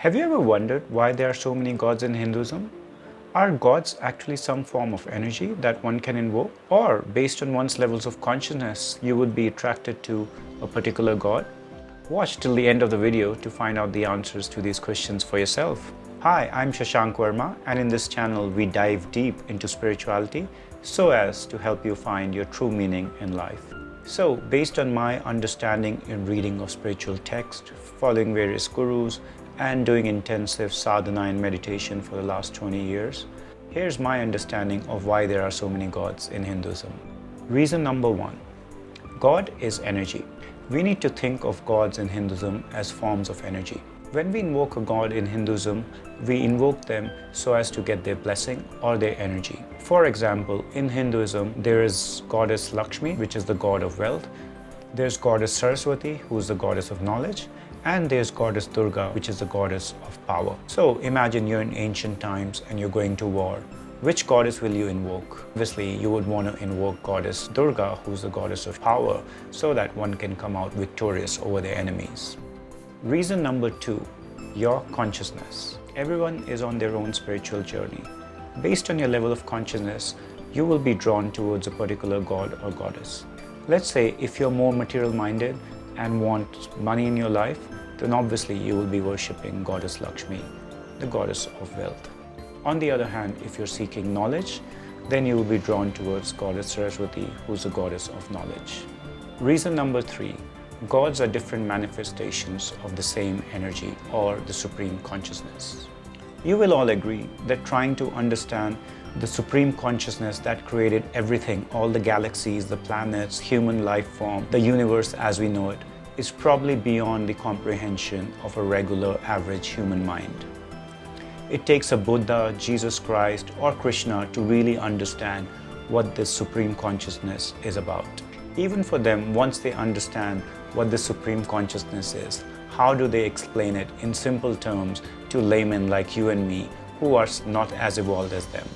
Have you ever wondered why there are so many gods in Hinduism? Are gods actually some form of energy that one can invoke? Or, based on one's levels of consciousness, you would be attracted to a particular god? Watch till the end of the video to find out the answers to these questions for yourself. Hi, I'm Shashank Verma, and in this channel we dive deep into spirituality so as to help you find your true meaning in life. So, based on my understanding and reading of spiritual text, following various gurus, and doing intensive sadhana and meditation for the last 20 years, here's my understanding of why there are so many gods in Hinduism. Reason number one, God is energy. We need to think of gods in Hinduism as forms of energy. When we invoke a god in Hinduism, we invoke them so as to get their blessing or their energy. For example, in Hinduism, there is goddess Lakshmi, which is the god of wealth. There's goddess Saraswati, who is the goddess of knowledge. And there's goddess Durga, which is the goddess of power. So imagine you're in ancient times and you're going to war. Which goddess will you invoke? Obviously, you would want to invoke goddess Durga, who's the goddess of power, so that one can come out victorious over their enemies. Reason number two, your consciousness. Everyone is on their own spiritual journey. Based on your level of consciousness, you will be drawn towards a particular god or goddess. Let's say if you're more material-minded and want money in your life, then obviously you will be worshipping goddess Lakshmi, the goddess of wealth. On the other hand, if you're seeking knowledge, then you will be drawn towards goddess Saraswati, who's the goddess of knowledge. Reason number three, gods are different manifestations of the same energy or the supreme consciousness. You will all agree that trying to understand the supreme consciousness that created everything, all the galaxies, the planets, human life form, the universe as we know it, is probably beyond the comprehension of a regular average human mind. It takes a Buddha, Jesus Christ, or Krishna to really understand what this supreme consciousness is about. Even for them, once they understand what this supreme consciousness is, how do they explain it in simple terms to laymen like you and me who are not as evolved as them?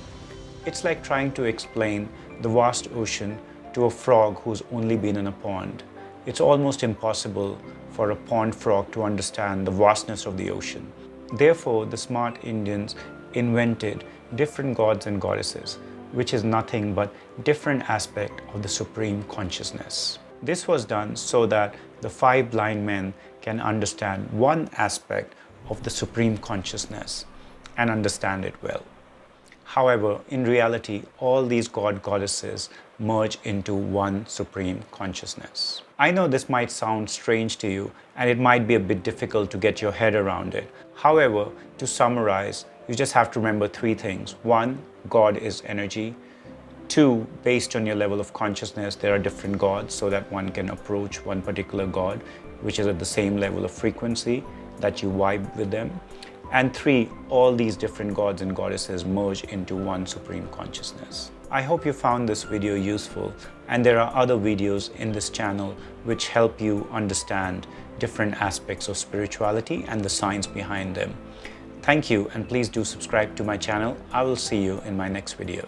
It's like trying to explain the vast ocean to a frog who's only been in a pond. It's almost impossible for a pond frog to understand the vastness of the ocean. Therefore, the smart Indians invented different gods and goddesses, which is nothing but different aspect of the supreme consciousness. This was done so that the five blind men can understand one aspect of the supreme consciousness and understand it well. However, in reality, all these goddesses merge into one supreme consciousness. I know this might sound strange to you and it might be a bit difficult to get your head around it. However, to summarize, you just have to remember three things. One, God is energy. Two, based on your level of consciousness, there are different gods so that one can approach one particular god, which is at the same level of frequency that you vibe with them. And three, all these different gods and goddesses merge into one supreme consciousness. I hope you found this video useful, and there are other videos in this channel which help you understand different aspects of spirituality and the science behind them. Thank you, and please do subscribe to my channel. I will see you in my next video.